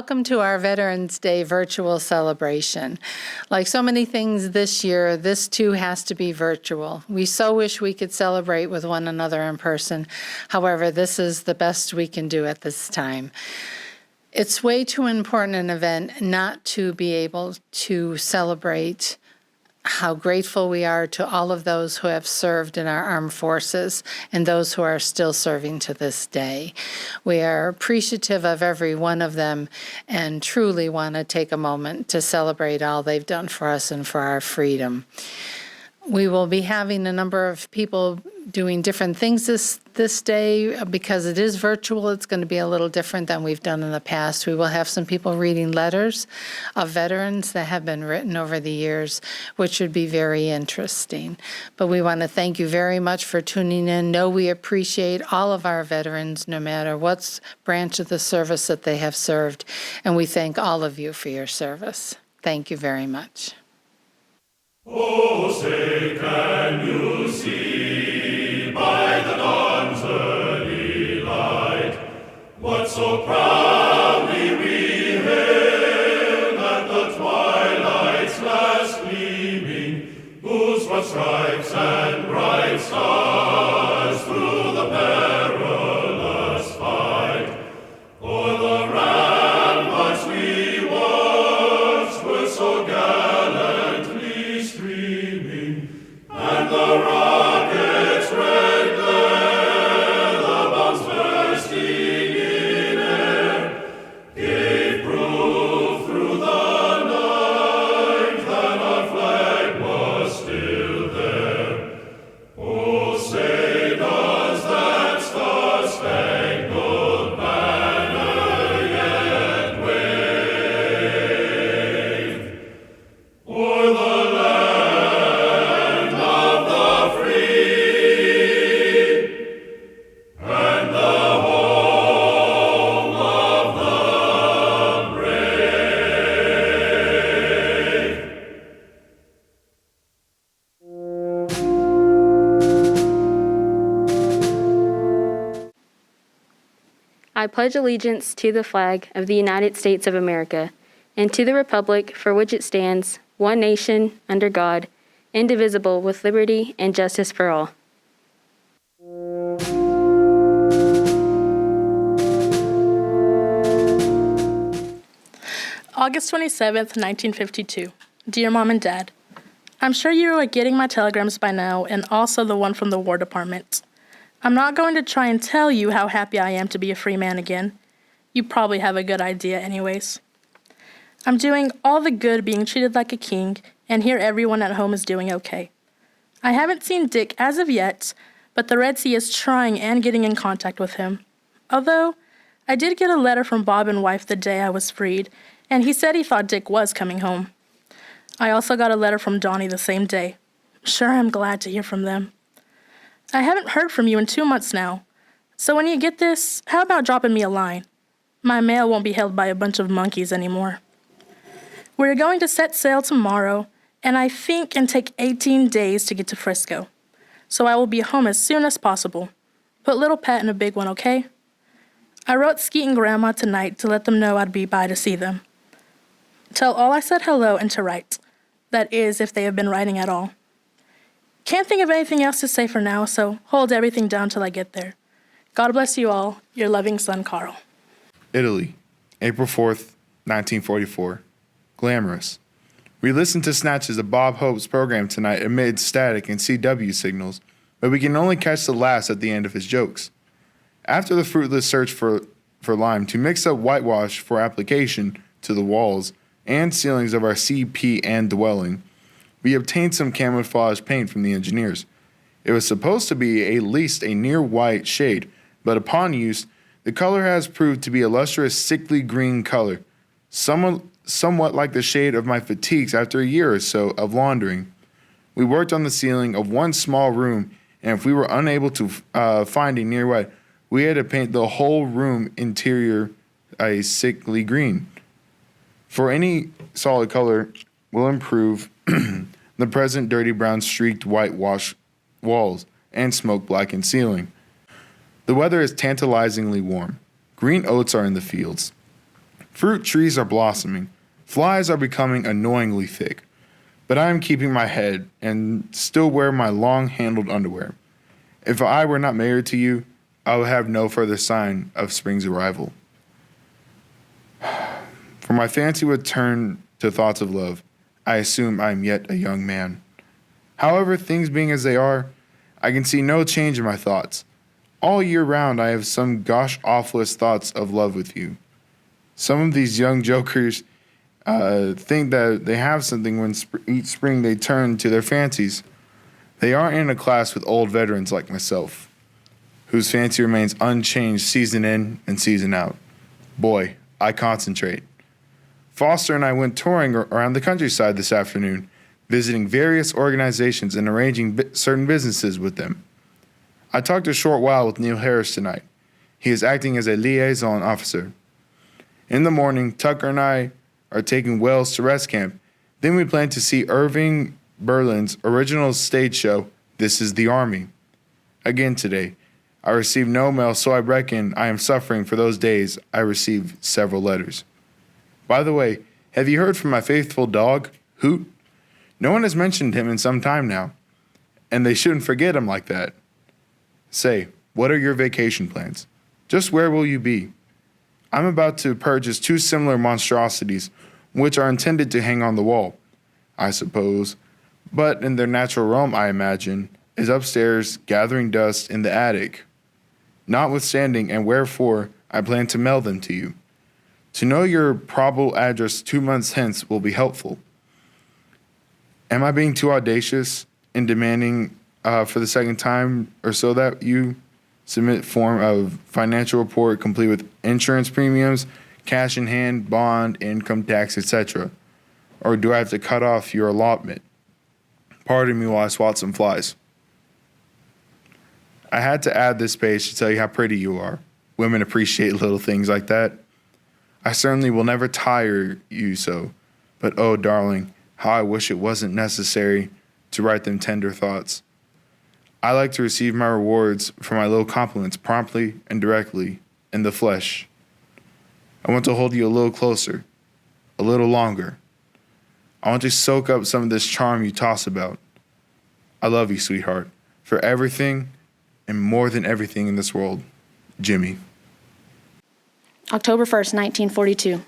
welcome to our Veterans Day virtual celebration. Like so many things this year, this too has to be virtual. We so wish we could celebrate with one another in person. However, this is the best we can do at this time. It's way too important an event not to be able to celebrate how grateful we are to all of those who have served in our armed forces and those who are still serving to this day. We are appreciative of every one of them and truly want to take a moment to celebrate all they've done for us and for our freedom. We will be having a number of people doing different things this day. Because it is virtual, it's going to be a little different than we've done in the past. We will have some people reading letters of veterans that have been written over the years, which should be very interesting. But we want to thank you very much for tuning in. Know we appreciate all of our veterans, no matter what branch of the service that they have served. And we thank all of you for your service. Thank you very much. Oh, say, can you see by the dawn's early light what so proudly we hailed at the twilight's last gleaming, whose broad stripes and bright stars through the perilous fight o'er the ramparts we watched were so gallantly streaming, and the rocket's red glare, the bombs bursting in air, gave proof through the night that our flag was still there. Oh, say does that star-spangled banner yet wave o'er the land of the free and the home of the brave? I pledge allegiance to the flag of the United States of America and to the republic for which it stands, one nation, under God, indivisible, with liberty and justice for all. August 27th, 1952. Dear Mom and Dad, I'm sure you are getting my telegrams by now and also the one from the War Department. I'm not going to try and tell you how happy I am to be a free man again. You probably have a good idea anyways. I'm doing all the good being treated like a king, and here everyone at home is doing okay. I haven't seen Dick as of yet, but the Red Sea is trying and getting in contact with him. Although, I did get a letter from Bob and wife the day I was freed, and he said he thought Dick was coming home. I also got a letter from Donnie the same day. Sure, I'm glad to hear from them. I haven't heard from you in 2 months now, so when you get this, how about dropping me a line? My mail won't be held by a bunch of monkeys anymore. We're going to set sail tomorrow, and I think can take 18 days to get to Frisco, so I will be home as soon as possible. Put little Pat in a big one, okay? I wrote Skeet and Grandma tonight to let them know I'd be by to see them. Tell all I said hello and to write. That is, if they have been writing at all. Can't think of anything else to say for now, so hold everything down till I get there. God bless you all. Your loving son, Carl. Italy, April 4th, 1944. Glamorous. We listened to snatches of Bob Hope's program tonight amid static and CW signals, but we can only catch the last at the end of his jokes. After the fruitless search for lime to mix up whitewash for application to the walls and ceilings of our CPN dwelling, we obtained some camouflage paint from the engineers. It was supposed to be at least a near white shade, but upon use, the color has proved to be a lustrous sickly green color, somewhat like the shade of my fatigues after a year or so of laundering. We worked on the ceiling of one small room, and if we were unable to find a near white, we had to paint the whole room interior a sickly green. For any solid color will improve the present dirty brown streaked whitewash walls and smoke blackened ceiling. The weather is tantalizingly warm. Green oats are in the fields. Fruit trees are blossoming. Flies are becoming annoyingly thick. But I am keeping my head and still wear my long-handled underwear. If I were not married to you, I would have no further sign of spring's arrival. For my fancy would turn to thoughts of love, I assume I am yet a young man. However, things being as they are, I can see no change in my thoughts. All year round, I have some gosh-awfulest thoughts of love with you. Some of these young jokers think that they have something when each spring they turn to their fancies. They aren't in a class with old veterans like myself, whose fancy remains unchanged season in and season out. Boy, I concentrate. Foster and I went touring around the countryside this afternoon, visiting various organizations and arranging certain businesses with them. I talked a short while with Neil Harris tonight. He is acting as a liaison officer. In the morning, Tucker and I are taking Wells to rest camp. Then we plan to see Irving Berlin's original stage show, This is the Army. Again today, I received no mail, so I reckon I am suffering for those days I received several letters. By the way, have you heard from my faithful dog, Hoot? No one has mentioned him in some time now, and they shouldn't forget him like that. Say, what are your vacation plans? Just where will you be? I'm about to purchase 2 similar monstrosities, which are intended to hang on the wall, I suppose, but in their natural realm, I imagine, is upstairs gathering dust in the attic. Notwithstanding and wherefore, I plan to mail them to you. To know your probable address 2 months hence will be helpful. Am I being too audacious in demanding for the second time or so that you submit form of financial report complete with insurance premiums, cash in hand, bond, income tax, etc.? Or do I have to cut off your allotment? Pardon me while I swat some flies. I had to add this page to tell you how pretty you are. Women appreciate little things like that. I certainly will never tire you so, but oh, darling, how I wish it wasn't necessary to write them tender thoughts. I like to receive my rewards for my little compliments promptly and directly in the flesh. I want to hold you a little closer, a little longer. I want to soak up some of this charm you toss about. I love you, sweetheart, for everything and more than everything in this world. Jimmy. October 1st, 1942.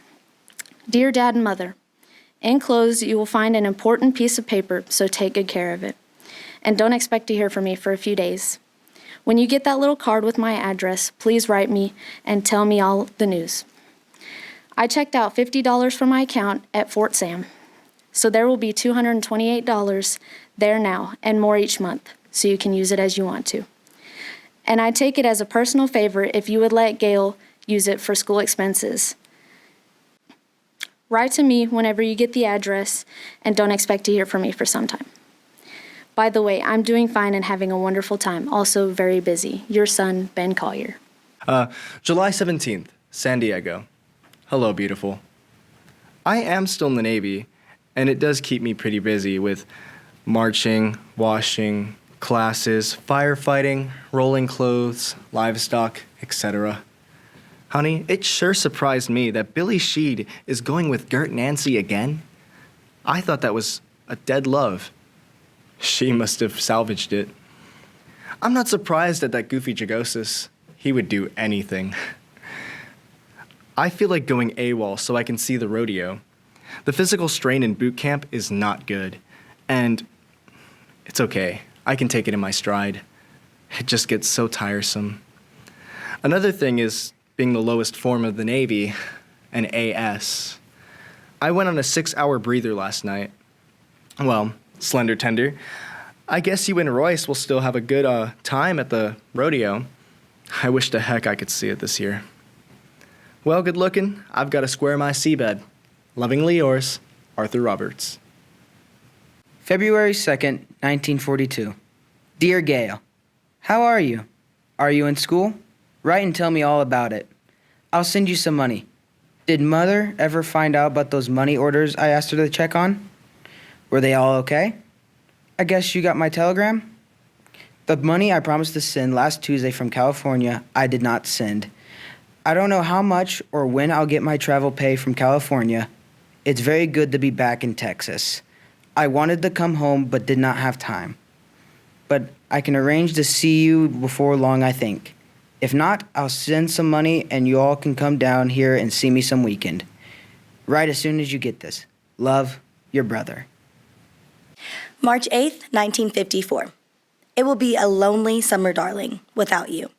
Dear Dad and Mother, enclosed you will find an important piece of paper, so take good care of it. And don't expect to hear from me for a few days. When you get that little card with my address, please write me and tell me all the news. I checked out $50 from my account at Fort Sam, so there will be $228 there now and more each month, so you can use it as you want to. And I take it as a personal favor if you would let Gail use it for school expenses. Write to me whenever you get the address, and don't expect to hear from me for some time. By the way, I'm doing fine and having a wonderful time, also very busy. Your son, Ben Collier. July 17th, San Diego. Hello, beautiful. I am still in the Navy, and it does keep me pretty busy with marching, washing, classes, firefighting, rolling clothes, livestock, etc. Honey, it sure surprised me that Billy Sheed is going with Gert Nancy again. I thought that was a dead love. She must have salvaged it. I'm not surprised at that goofy Jagosis. He would do anything. I feel like going AWOL so I can see the rodeo. The physical strain in boot camp is not good, and it's okay. I can take it in my stride. It just gets so tiresome. Another thing is being the lowest form of the Navy, an AS. I went on a 6-hour breather last night. Well, slender tender. I guess you and Royce will still have a good time at the rodeo. I wish to heck I could see it this year. Well, good looking. I've got to square my seabed. Lovingly yours, Arthur Roberts. February 2nd, 1942. Dear Gail, how are you? Are you in school? Write and tell me all about it. I'll send you some money. Did Mother ever find out about those money orders I asked her to check on? Were they all okay? I guess you got my telegram? The money I promised to send last Tuesday from California, I did not send. I don't know how much or when I'll get my travel pay from California. It's very good to be back in Texas. I wanted to come home but did not have time. But I can arrange to see you before long, I think. If not, I'll send some money and you all can come down here and see me some weekend. Right as soon as you get this. Love, your brother. March 8th, 1954. It will be a lonely summer, darling, without you.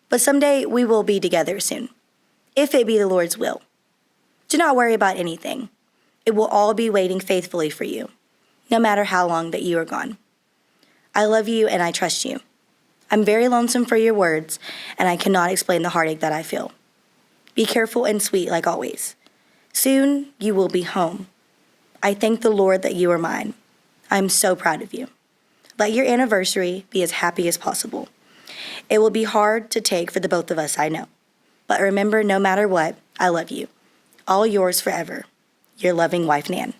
But someday we will be together soon, if it be the Lord's will. Do not worry about anything. It will all be waiting faithfully for you, no matter how long that you are gone. I love you and I trust you. I'm very lonesome for your words, and I cannot explain the heartache that I feel. Be careful and sweet like always. Soon you will be home. I thank the Lord that you are mine. I'm so proud of you. Let your anniversary be as happy as possible. It will be hard to take for the both of us, I know. But remember, no matter what, I love you. All yours forever. Your loving wife, Nan.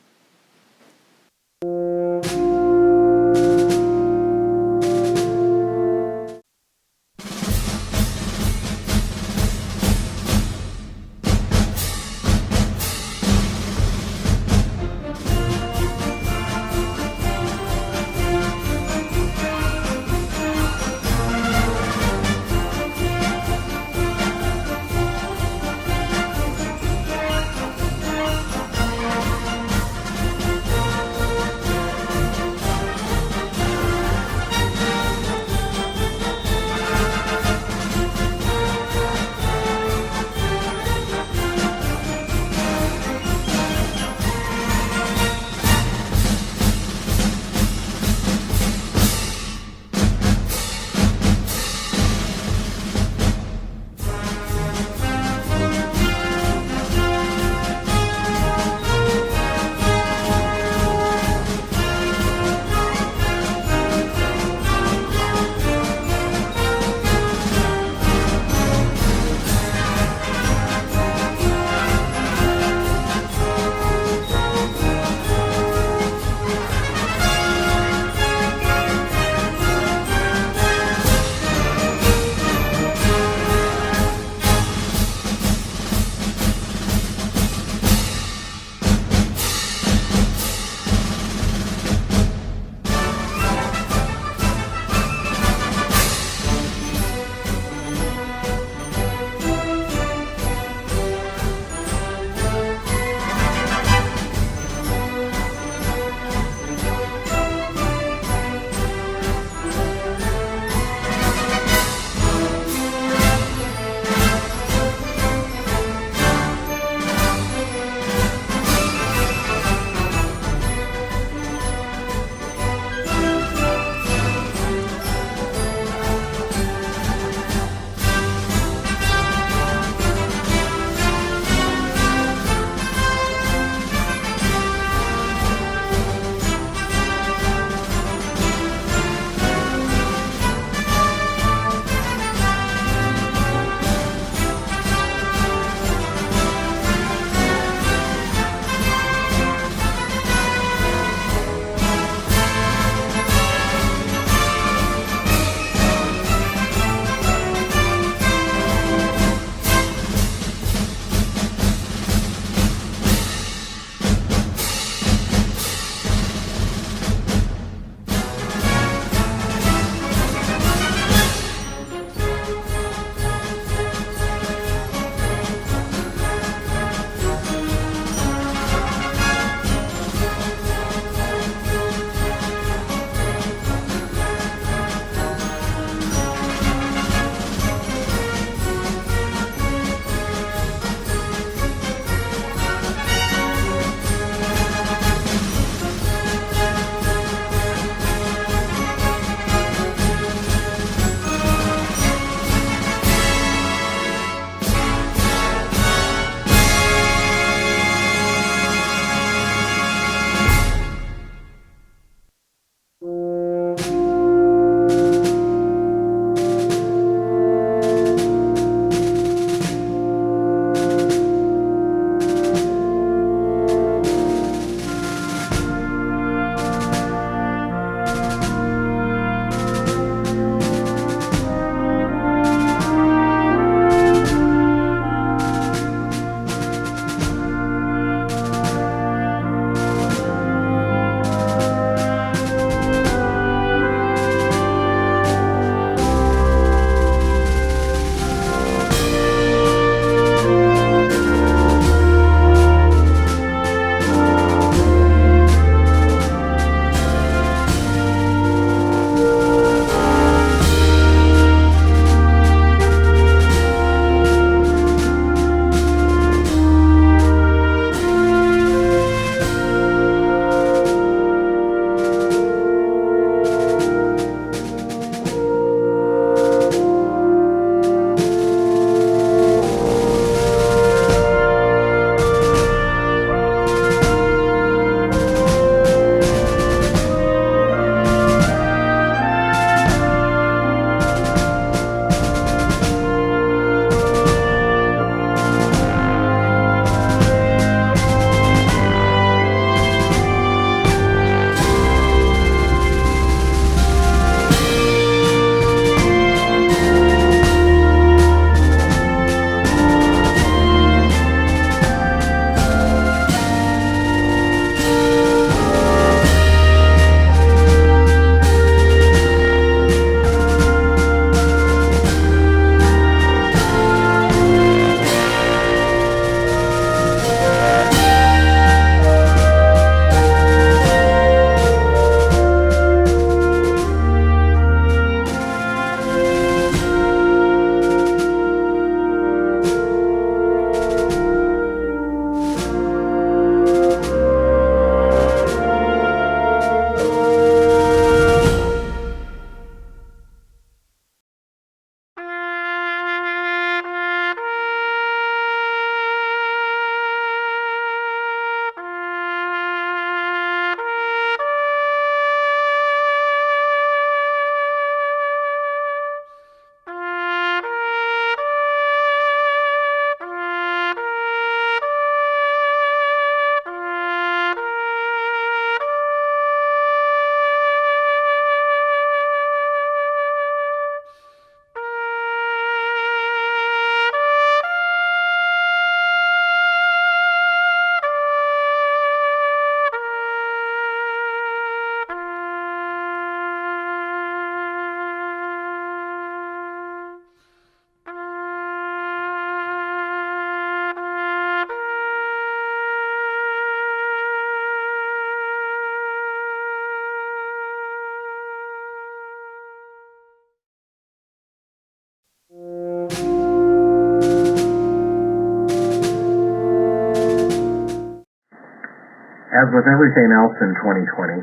As with everything else in 2020,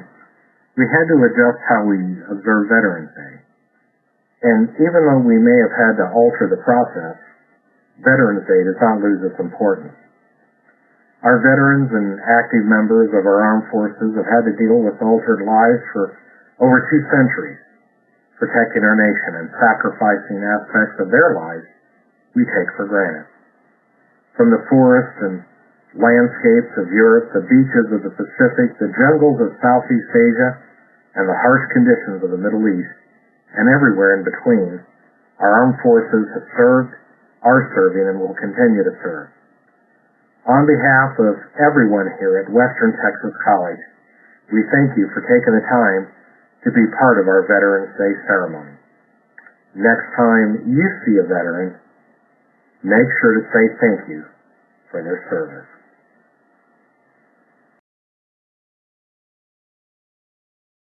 we had to adjust how we observe Veterans Day. And even though we may have had to alter the process, Veterans Day does not lose its importance. Our veterans and active members of our armed forces have had to deal with altered lives for over 2 centuries, protecting our nation and sacrificing aspects of their lives we take for granted. From the forests and landscapes of Europe, the beaches of the Pacific, the jungles of Southeast Asia, and the harsh conditions of the Middle East, and everywhere in between, our armed forces have served, are serving, and will continue to serve. On behalf of everyone here at Western Texas College, we thank you for taking the time to be part of our Veterans Day ceremony. Next time you see a veteran, make sure to say thank you for their service.